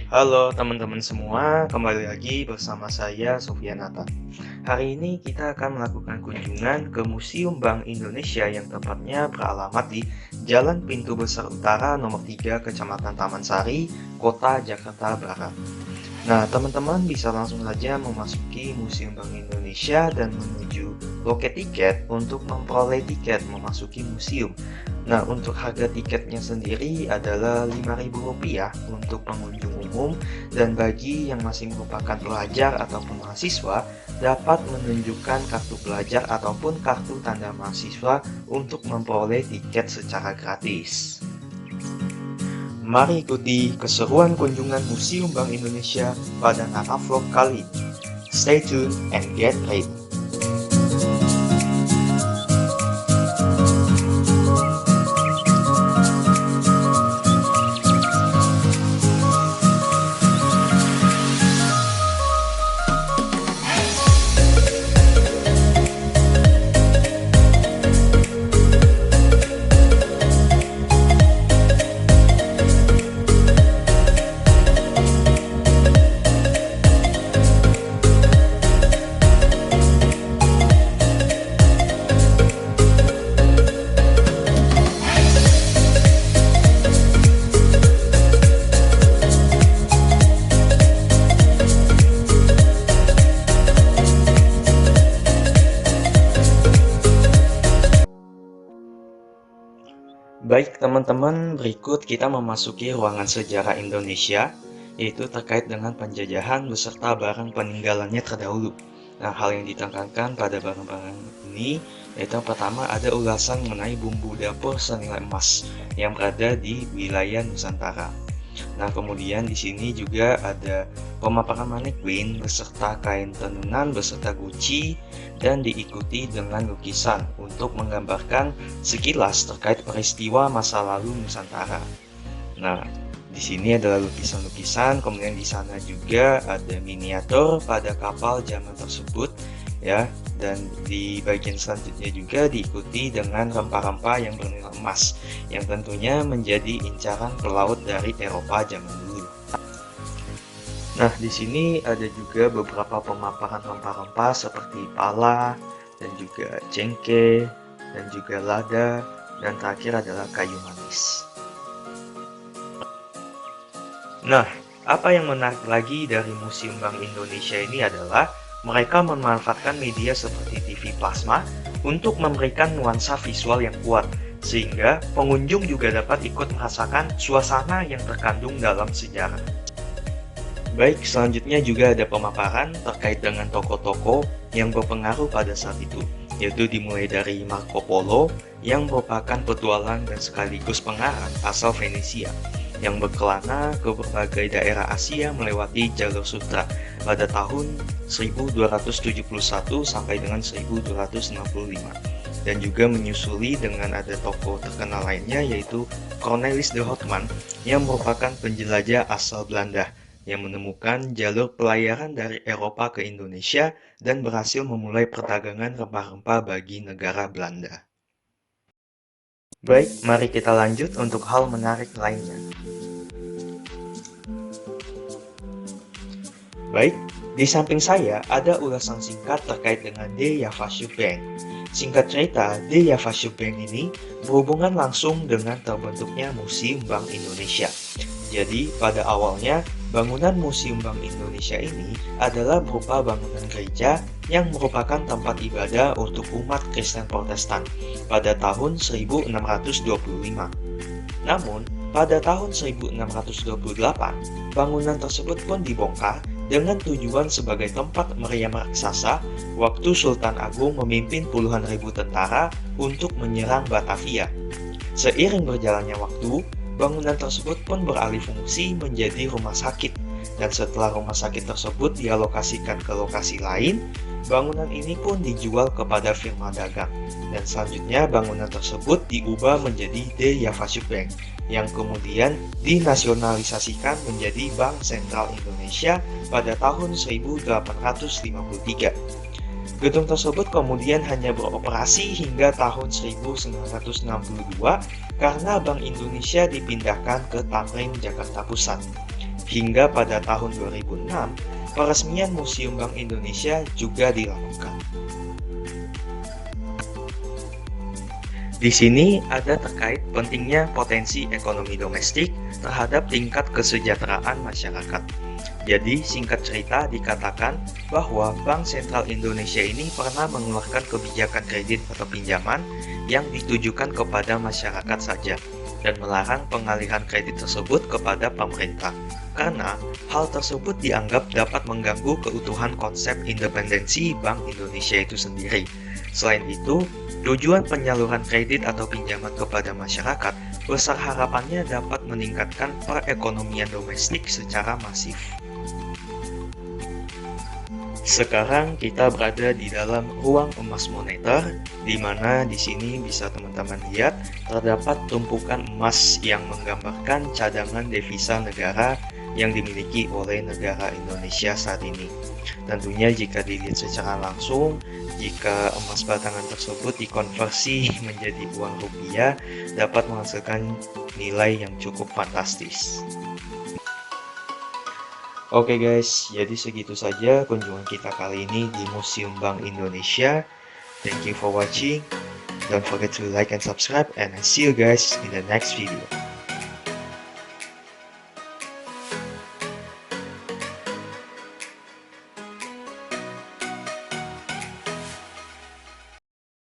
Halo teman-teman semua, kembali lagi bersama saya Sofyanata. Hari ini kita akan melakukan kunjungan ke Museum Bank Indonesia yang tepatnya beralamat di Jalan Pintu Besar Utara nomor 3, Kecamatan Taman Sari, Kota Jakarta Barat. Nah, teman-teman bisa langsung saja memasuki Museum Bank Indonesia dan menuju loket tiket untuk memperoleh tiket memasuki museum. Nah, untuk harga tiketnya sendiri adalah Rp5.000 untuk pengunjung umum, dan bagi yang masih merupakan pelajar ataupun mahasiswa dapat menunjukkan kartu pelajar ataupun kartu tanda mahasiswa untuk memperoleh tiket secara gratis. Mari ikuti keseruan kunjungan Museum Bank Indonesia pada Nata Vlog kali ini. Stay tuned and get ready. Baik teman-teman, berikut kita memasuki ruangan sejarah Indonesia, yaitu terkait dengan penjajahan beserta barang peninggalannya terdahulu. Nah, hal yang ditekankan pada barang-barang ini, yaitu yang pertama ada ulasan mengenai bumbu dapur senilai emas yang berada di wilayah Nusantara. Nah, kemudian di sini juga ada pemaparan mannequin beserta kain tenunan beserta guci dan diikuti dengan lukisan untuk menggambarkan sekilas terkait peristiwa masa lalu Nusantara. Nah, di sini adalah lukisan-lukisan, kemudian di sana juga ada miniatur pada kapal zaman tersebut ya, dan di bagian selanjutnya juga diikuti dengan rempah-rempah yang bernilai emas yang tentunya menjadi incaran pelaut dari Eropa zaman dulu. Nah, di sini ada juga beberapa pemaparan rempah-rempah seperti pala dan juga cengkeh dan juga lada, dan terakhir adalah kayu manis. Nah, apa yang menarik lagi dari Museum Bank Indonesia ini adalah mereka memanfaatkan media seperti TV plasma untuk memberikan nuansa visual yang kuat, sehingga pengunjung juga dapat ikut merasakan suasana yang terkandung dalam sejarah. Baik, selanjutnya juga ada pemaparan terkait dengan tokoh-tokoh yang berpengaruh pada saat itu, yaitu dimulai dari Marco Polo yang merupakan petualang dan sekaligus pengarang asal Venesia, yang berkelana ke berbagai daerah Asia melewati jalur sutra pada tahun 1271 sampai dengan 1265, dan juga menyusuli dengan ada tokoh terkenal lainnya yaitu Cornelis de Houtman yang merupakan penjelajah asal Belanda yang menemukan jalur pelayaran dari Eropa ke Indonesia dan berhasil memulai perdagangan rempah-rempah bagi negara Belanda. Baik, mari kita lanjut untuk hal menarik lainnya. Baik, di samping saya ada ulasan singkat terkait dengan De Javasche Bank. Singkat cerita, De Javasche Bank ini berhubungan langsung dengan terbentuknya Museum Bank Indonesia. Jadi, pada awalnya, bangunan Museum Bank Indonesia ini adalah berupa bangunan gereja yang merupakan tempat ibadah untuk umat Kristen Protestan pada tahun 1625. Namun, pada tahun 1628, bangunan tersebut pun dibongkar dengan tujuan sebagai tempat meriam raksasa waktu Sultan Agung memimpin puluhan ribu tentara untuk menyerang Batavia. Seiring berjalannya waktu, bangunan tersebut pun beralih fungsi menjadi rumah sakit, dan setelah rumah sakit tersebut dialokasikan ke lokasi lain, bangunan ini pun dijual kepada firma dagang, dan selanjutnya bangunan tersebut diubah menjadi De Javasche Bank, yang kemudian dinasionalisasikan menjadi Bank Sentral Indonesia pada tahun 1853. Gedung tersebut kemudian hanya beroperasi hingga tahun 1962 karena Bank Indonesia dipindahkan ke Tamrin, Jakarta Pusat. Hingga pada tahun 2006, peresmian Museum Bank Indonesia juga dilakukan. Di sini ada terkait pentingnya potensi ekonomi domestik terhadap tingkat kesejahteraan masyarakat. Jadi, singkat cerita dikatakan bahwa Bank Sentral Indonesia ini pernah mengeluarkan kebijakan kredit atau pinjaman yang ditujukan kepada masyarakat saja dan melarang pengalihan kredit tersebut kepada pemerintah. Karena hal tersebut dianggap dapat mengganggu keutuhan konsep independensi Bank Indonesia itu sendiri. Selain itu, tujuan penyaluran kredit atau pinjaman kepada masyarakat besar harapannya dapat meningkatkan perekonomian domestik secara masif. Sekarang kita berada di dalam ruang emas moneter, di mana di sini bisa teman-teman lihat terdapat tumpukan emas yang menggambarkan cadangan devisa negara yang dimiliki oleh negara Indonesia saat ini. Tentunya jika dilihat secara langsung, jika emas batangan tersebut dikonversi menjadi uang rupiah, dapat menghasilkan nilai yang cukup fantastis. Oke guys, jadi segitu saja kunjungan kita kali ini di Museum Bank Indonesia. Thank you for watching. Don't forget to like and subscribe, and I see you guys in the next video.